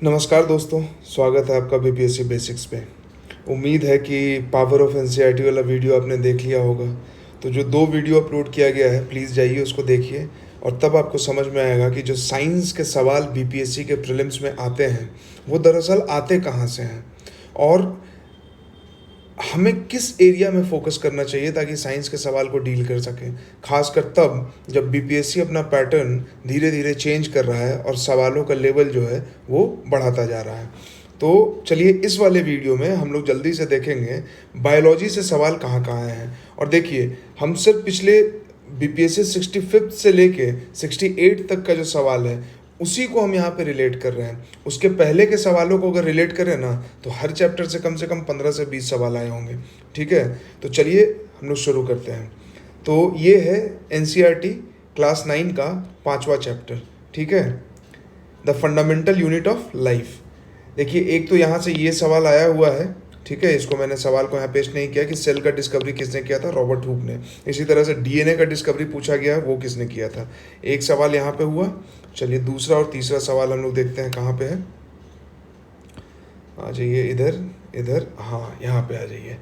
नमस्कार दोस्तों, स्वागत है आपका बीपीएससी बेसिक्स पे। उम्मीद है कि पावर ऑफ एनसीईआरटी वाला वीडियो आपने देख लिया होगा। तो जो 2 वीडियो अपलोड किया गया है, प्लीज़ जाइए उसको देखिए और तब आपको समझ में आएगा कि जो साइंस के सवाल बीपीएससी के प्रीलिम्स में आते हैं वो दरअसल आते कहाँ से हैं और हमें किस एरिया में फोकस करना चाहिए ताकि साइंस के सवाल को डील कर सकें। खासकर तब जब बीपीएससी अपना पैटर्न धीरे धीरे चेंज कर रहा है और सवालों का लेवल जो है वो बढ़ाता जा रहा है। तो चलिए इस वाले वीडियो में हम लोग जल्दी से देखेंगे बायोलॉजी से सवाल कहाँ कहाँ आए हैं। और देखिए, हम सिर्फ पिछले बीपीएससी 65 से लेके 68 तक का जो सवाल है उसी को हम यहाँ पे रिलेट कर रहे हैं। उसके पहले के सवालों को अगर रिलेट करें ना तो हर चैप्टर से कम 15 से 20 सवाल आए होंगे। ठीक है, तो चलिए हम लोग शुरू करते हैं। तो ये है एनसीईआरटी क्लास 9 का 5वां चैप्टर। ठीक है, the fundamental unit of life. देखिए, एक तो यहाँ से ये सवाल आया हुआ है। ठीक है, इसको मैंने सवाल को यहाँ पेश नहीं किया कि सेल का डिस्कवरी किसने किया था, रॉबर्ट हुक ने। इसी तरह से डीएनए का डिस्कवरी पूछा गया है, वो किसने किया था। एक सवाल यहाँ पे हुआ। चलिए दूसरा और तीसरा सवाल हम लोग देखते हैं कहाँ पे है। आ जाइए इधर इधर, हाँ यहाँ पे आ जाइए।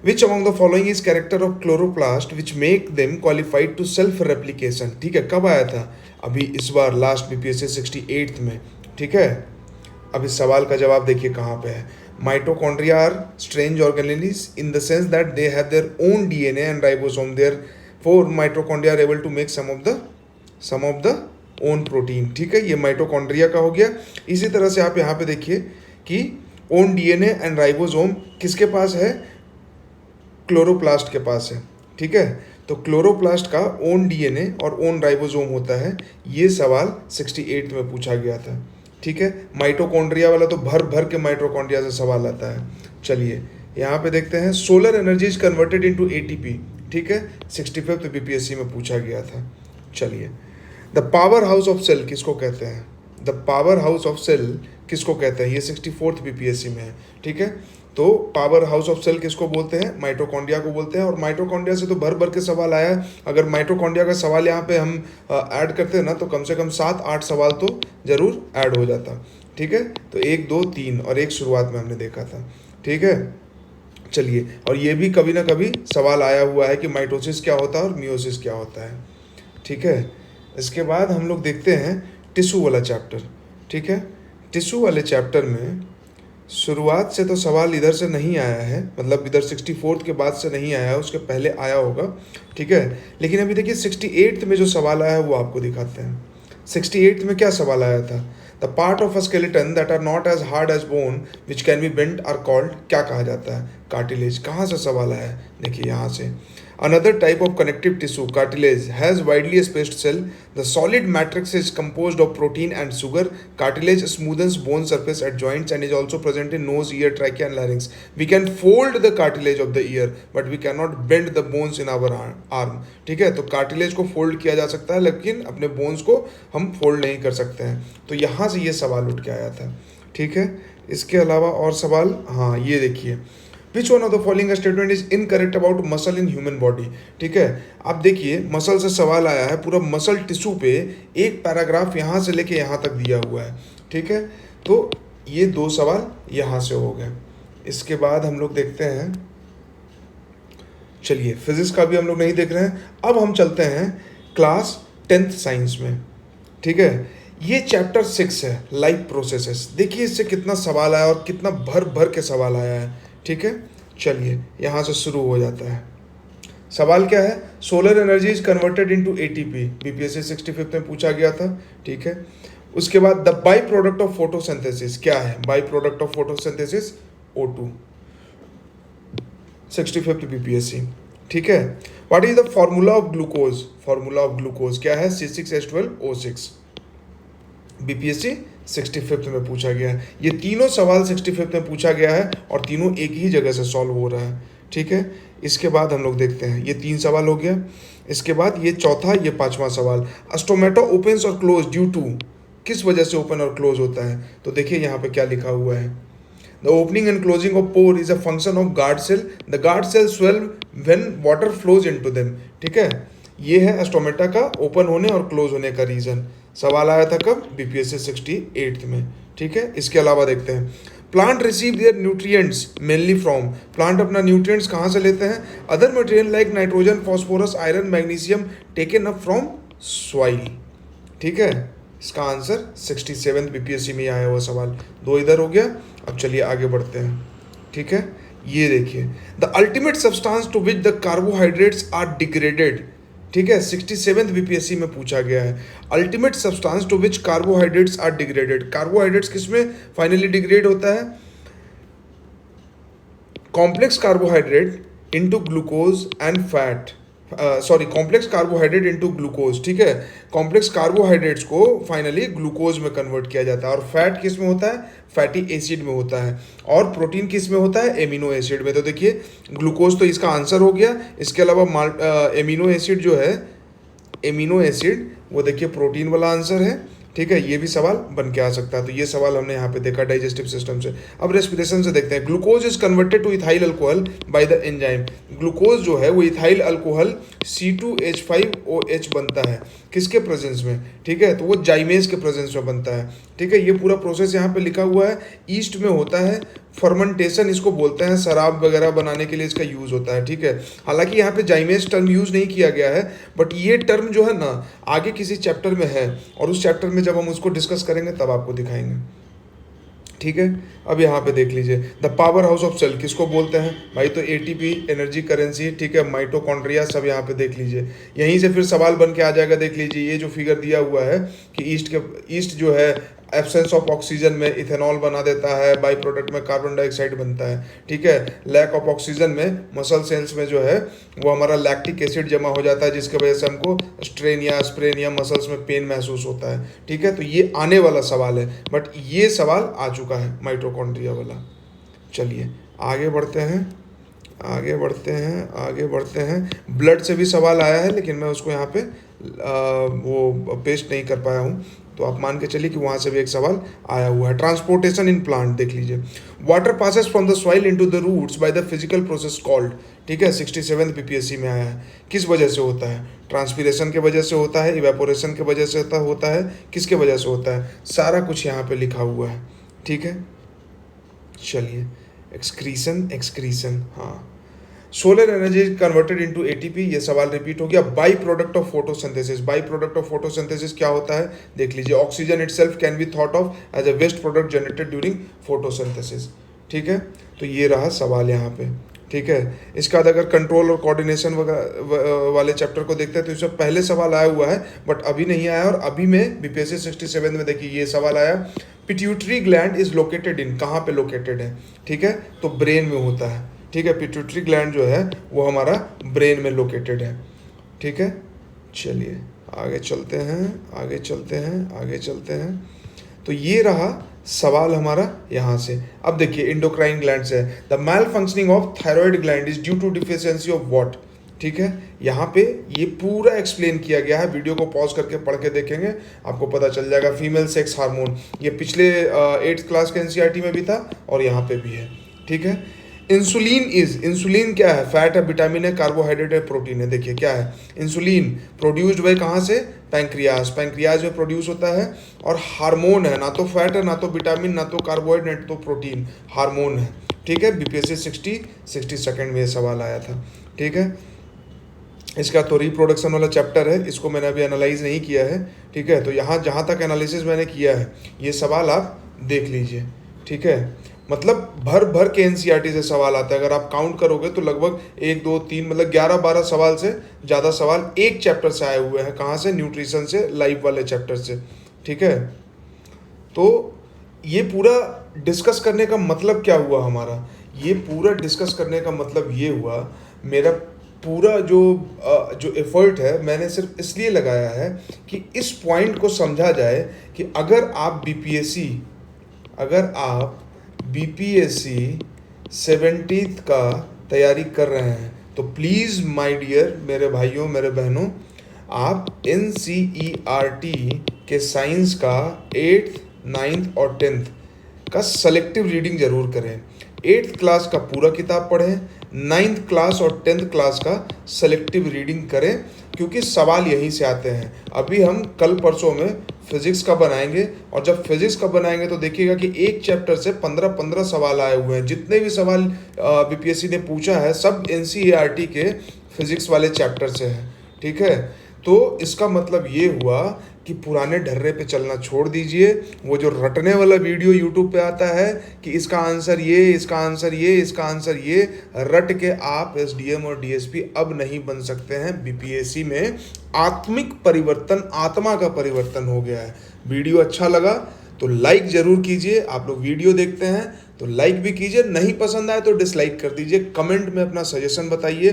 Which among the following is character of chloroplast which make them qualified to self replication. ठीक है, कब आया था? अभी इस बार लास्ट बीपीएससी 68 में। ठीक है, अब इस सवाल का जवाब देखिए कहाँ पे है। Mitochondria are strange organelles in the sense that they have their own DNA and ribosome. Therefore mitochondria are able to make some of the own protein. ठीक है, ये माइटोकॉन्ड्रिया का हो गया। इसी तरह से आप यहाँ पे देखिए कि ओन डीएनए एंड राइबोसोम किसके पास है? क्लोरोप्लास्ट के पास है। ठीक है, तो क्लोरोप्लास्ट का ओन डीएनए और ओन राइबोसोम होता है। ये सवाल 68 में पूछा गया था। ठीक है, माइटोकॉन्ड्रिया वाला तो भर भर के माइटोकॉन्ड्रिया से सवाल आता है। चलिए यहाँ पे देखते हैं, solar energy is converted into ATP. ठीक है, 65 बीपीएससी में पूछा गया था। चलिए, the powerhouse of cell किसको कहते हैं? The powerhouse of cell किसको कहते हैं? ये 64 बीपीएससी में है। ठीक है, तो पावर हाउस ऑफ सेल किसको बोलते हैं? माइटोकॉन्ड्रिया को बोलते हैं। और माइटोकॉन्ड्रिया से तो भर भर के सवाल आया है। अगर माइटोकॉन्ड्रिया का सवाल यहाँ पे हम ऐड करते हैं ना तो कम से कम 7-8 सवाल तो जरूर ऐड हो जाता। ठीक है, तो 1, 2, 3 और एक शुरुआत में हमने देखा था। ठीक है, चलिए, और ये भी कभी ना कभी सवाल आया हुआ है कि माइटोसिस क्या होता है और मियोसिस क्या होता है। ठीक है, इसके बाद हम लोग देखते हैं टिश्यू वाला चैप्टर। ठीक है, टिश्यू वाले चैप्टर में शुरुआत से तो सवाल इधर से नहीं आया है, मतलब इधर 64 के बाद से नहीं आया है, उसके पहले आया होगा। ठीक है, लेकिन अभी देखिए 68 में जो सवाल आया है वो आपको दिखाते हैं। 68 में क्या सवाल आया था? The part of a skeleton that are not as hard as bone which can be bent are called, क्या कहा जाता है? कार्टिलेज। कहाँ से सवाल आया है? देखिए यहाँ से। Another type of connective tissue, cartilage, has widely spaced cell. The solid matrix is composed of protein and sugar. Cartilage smoothens bone surface at joints and is also present in nose, ear, trachea and larynx. We can fold the cartilage of the ear, but we cannot bend the bones in our arm. ठीक है, तो cartilage को fold किया जा सकता है लेकिन अपने bones को हम fold नहीं कर सकते हैं। तो यहाँ से ये सवाल उठ के आया था। ठीक है, इसके अलावा और सवाल, हाँ ये देखिए, which one of the following statement is incorrect about muscle in human body. ठीक है, आप देखिए मसल से सवाल आया है, पूरा मसल टिश्यू पे एक पैराग्राफ यहाँ से लेके यहाँ तक दिया हुआ है। ठीक है, तो ये 2 सवाल यहाँ से हो गए। इसके बाद हम लोग देखते हैं, चलिए फिजिक्स का भी हम लोग नहीं देख रहे हैं, अब हम चलते हैं क्लास 10th साइंस में। ठीक है, ये चैप्टर 6 है, लाइफ प्रोसेसेस। देखिए इससे कितना सवाल आया और कितना भर भर के सवाल आया है। ठीक है, चलिए यहाँ से शुरू हो जाता है। सवाल क्या है? Solar energy is converted into ATP, BPSC 65 में पूछा गया था। ठीक है, उसके बाद the by product of photosynthesis क्या है? By product of photosynthesis O2, 65 BPSC. ठीक है, what is the formula of glucose? Formula of glucose क्या है? C6H12O6, बीपीएससी 65 में पूछा गया है। ये तीनों सवाल 65 में पूछा गया है और तीनों एक ही जगह से सॉल्व हो रहा है। ठीक है, इसके बाद हम लोग देखते हैं, ये 3 सवाल हो गया। इसके बाद ये चौथा, ये 5वां सवाल, स्टोमेटा ओपन्स और क्लोज ड्यू टू, किस वजह से ओपन और क्लोज होता है? तो देखिए यहाँ पे क्या लिखा हुआ है, the opening and closing of pore is a function of guard cell, the guard cell swell when water flows into them. ठीक है, ये है स्टोमेटा का ओपन होने और क्लोज होने का रीजन। सवाल आया था कब? बीपीएससी 68 में। ठीक है, इसके अलावा देखते हैं plant receive there nutrients mainly from, plant अपना न्यूट्रिएंट्स कहाँ से लेते हैं, other material like nitrogen, phosphorus, iron, magnesium taken up from soil. ठीक है, इसका आंसर 67 बीपीएससी में आया हुआ सवाल, 2 इधर हो गया। अब चलिए आगे बढ़ते हैं। ठीक है, ये देखिए the ultimate substance to which the carbohydrates are degraded. ठीक है, 67 बीपीएससी में पूछा गया है ultimate substance to which carbohydrates are degraded. Carbohydrates किसमें फाइनली डिग्रेड होता है, complex carbohydrate into glucose and fat, complex carbohydrate into glucose. ठीक है, कॉम्प्लेक्स कार्बोहाइड्रेट्स को फाइनली ग्लूकोज में कन्वर्ट किया जाता है, और फैट किस में होता है, फैटी एसिड में होता है, और प्रोटीन किस में होता है, एमिनो एसिड में। तो देखिए ग्लूकोज तो इसका आंसर हो गया, इसके अलावा एमिनो एसिड जो है, एमिनो एसिड वो देखिए प्रोटीन वाला आंसर है। ठीक है, ये भी सवाल बन के आ सकता है, तो ये सवाल हमने यहाँ पे देखा डाइजेस्टिव सिस्टम से। अब रेस्पिरेशन से देखते हैं, glucose is converted two ethyl alcohol by the enzyme. Glucose जो है वो इथाइल अल्कोहल C2H5OH बनता है, किसके प्रेजेंस में, ठीक है, तो वो जाइमेज के प्रेजेंस में बनता है। ठीक है, ये पूरा प्रोसेस यहाँ पे लिखा हुआ है, ईस्ट में होता है, फर्मेंटेशन इसको बोलते हैं, शराब वगैरह बनाने के लिए इसका यूज़ होता है। ठीक है, हालांकि यहाँ पे जाइमेज टर्म यूज़ नहीं किया गया है, बट ये टर्म जो है ना आगे किसी चैप्टर में है, और उस चैप्टर में जब हम उसको डिस्कस करेंगे तब आपको दिखाएंगे। ठीक है, अब यहाँ पे देख लीजिए the powerhouse of cell किसको बोलते हैं भाई, तो एटीपी एनर्जी करेंसी। ठीक है, माइटोकॉन्ड्रिया सब यहाँ पे देख लीजिए, यहीं से फिर सवाल बन के आ जाएगा। देख लीजिए ये जो फिगर दिया हुआ है कि ईस्ट जो है एब्सेंस ऑफ ऑक्सीजन में इथेनॉल बना देता है, बाई प्रोडक्ट में कार्बन डाइऑक्साइड बनता है। ठीक है, लैक ऑफ ऑक्सीजन में मसल सेल्स में जो है वो हमारा लैक्टिक एसिड जमा हो जाता है, जिसकी वजह से हमको स्ट्रेन या स्प्रेन या मसल्स में पेन महसूस होता है। ठीक है, तो ये आने वाला सवाल है, बट ये सवाल आ चुका है माइटोकॉन्ड्रिया वाला। चलिए आगे बढ़ते हैं, आगे बढ़ते हैं, आगे बढ़ते हैं। ब्लड से भी सवाल आया है, लेकिन मैं उसको यहाँ पे वो पेस्ट नहीं कर पाया हूँ, तो आप मान के चलिए कि वहाँ से भी एक सवाल आया हुआ है। ट्रांसपोर्टेशन इन प्लांट देख लीजिए, water passes from the soil into the roots by the physical process called. ठीक है, 67 पीपीएससी में आया है, किस वजह से होता है, ट्रांसपीरेशन के वजह से होता है, इवेपोरेशन के वजह से होता है, किसके वजह से होता है, सारा कुछ यहाँ पे लिखा हुआ है। ठीक है, चलिए एक्सक्रीशन, एक्सक्रीशन, हाँ, solar energy converted into ATP, ये सवाल रिपीट हो गया। Byproduct of photosynthesis, byproduct of photosynthesis क्या होता है देख लीजिए, oxygen itself can be thought of as a waste product generated during photosynthesis. ठीक है, तो ये रहा सवाल यहाँ पे। ठीक है, इसके बाद अगर कंट्रोल और कोऑर्डिनेशन वाले चैप्टर को देखते हैं तो इसमें पहले सवाल आया हुआ है, बट अभी नहीं आया, और अभी में बीपीएससी 67 में देखिए ये सवाल आया, pituitary gland is located in, कहाँ पे लोकेटेड है, ठीक है, तो ब्रेन में होता है। ठीक है, पिट्यूटरी ग्लैंड जो है वो हमारा ब्रेन में लोकेटेड है। ठीक है, चलिए आगे चलते हैं, आगे चलते हैं, आगे चलते हैं। तो ये रहा सवाल हमारा यहाँ से। अब देखिए इंडोक्राइन ग्लैंड है, the malfunctioning of thyroid gland is due to deficiency of what. ठीक है, यहाँ पे ये पूरा एक्सप्लेन किया गया है, वीडियो को पॉज करके पढ़ के देखेंगे आपको पता चल जाएगा। फीमेल सेक्स हार्मोन, ये पिछले 8th क्लास के एनसीईआरटी में भी था और यहाँ पे भी है। ठीक है, इंसुलिन इज, इंसुलिन क्या है, फैट है, विटामिन है, कार्बोहाइड्रेट है, प्रोटीन है। देखिए क्या है, इंसुलिन प्रोड्यूस्ड बाय कहाँ से, पैंक्रियाज, पैंक्रियाज में प्रोड्यूस होता है, और हार्मोन है, ना तो फैट है, ना तो विटामिन, ना तो कार्बोहाइड्रेट, ना तो प्रोटीन, हार्मोन है। ठीक है, बीपीएससी 62nd में ये सवाल आया था। ठीक है, इसका तो रिप्रोडक्शन वाला चैप्टर है, इसको मैंने अभी एनालाइज नहीं किया है। ठीक है, तो यहाँ जहाँ तक एनालिसिस मैंने किया है ये सवाल आप देख लीजिए। ठीक है, मतलब भर भर के एनसीईआरटी से सवाल आता है, अगर आप काउंट करोगे तो लगभग 1 2 3 मतलब 11-12 सवाल से ज़्यादा सवाल एक चैप्टर से आए हुए हैं। कहाँ से, न्यूट्रिशन से, लाइफ वाले चैप्टर से। ठीक है, तो ये पूरा डिस्कस करने का मतलब क्या हुआ हमारा, ये पूरा डिस्कस करने का मतलब ये हुआ, मेरा पूरा जो एफर्ट है मैंने सिर्फ इसलिए लगाया है कि इस पॉइंट को समझा जाए कि अगर आप बीपीएससी 70th का तैयारी कर रहे हैं तो प्लीज़ माय डियर मेरे भाइयों मेरे बहनों, आप NCERT के साइंस का 8th 9th और 10th का सेलेक्टिव रीडिंग ज़रूर करें। 8th क्लास का पूरा किताब पढ़ें, 9th क्लास और 10th क्लास का सेलेक्टिव रीडिंग करें, क्योंकि सवाल यहीं से आते हैं। अभी हम कल परसों में फिजिक्स का बनाएंगे, और जब फिजिक्स का बनाएंगे तो देखिएगा कि एक चैप्टर से 15-15 सवाल आए हुए हैं। जितने भी सवाल बीपीएससी ने पूछा है सब एनसीईआरटी के फिजिक्स वाले चैप्टर से है, ठीक है। तो इसका मतलब ये हुआ कि पुराने ढर्रे पे चलना छोड़ दीजिए। वो जो रटने वाला वीडियो यूट्यूब पे आता है कि इसका आंसर ये, इसका आंसर ये, इसका आंसर ये, रट के आप एसडीएम और डीएसपी अब नहीं बन सकते हैं। बीपीएससी में आत्मिक परिवर्तन, आत्मा का परिवर्तन हो गया है। वीडियो अच्छा लगा तो लाइक जरूर कीजिए। आप लोग वीडियो देखते हैं तो लाइक भी कीजिए, नहीं पसंद आए तो डिसलाइक कर दीजिए। कमेंट में अपना सजेशन बताइए,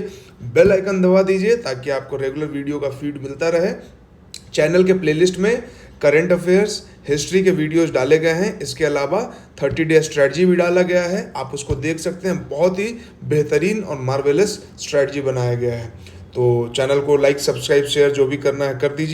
बेल आइकन दबा दीजिए ताकि आपको रेगुलर वीडियो का फीड मिलता रहे। चैनल के प्लेलिस्ट में करंट अफेयर्स, हिस्ट्री के वीडियोस डाले गए हैं। इसके अलावा 30 डे स्ट्रेटजी भी डाला गया है, आप उसको देख सकते हैं। बहुत ही बेहतरीन और मार्वेलस स्ट्रेटजी बनाया गया है। तो चैनल को लाइक, सब्सक्राइब, शेयर जो भी करना है कर दीजिए।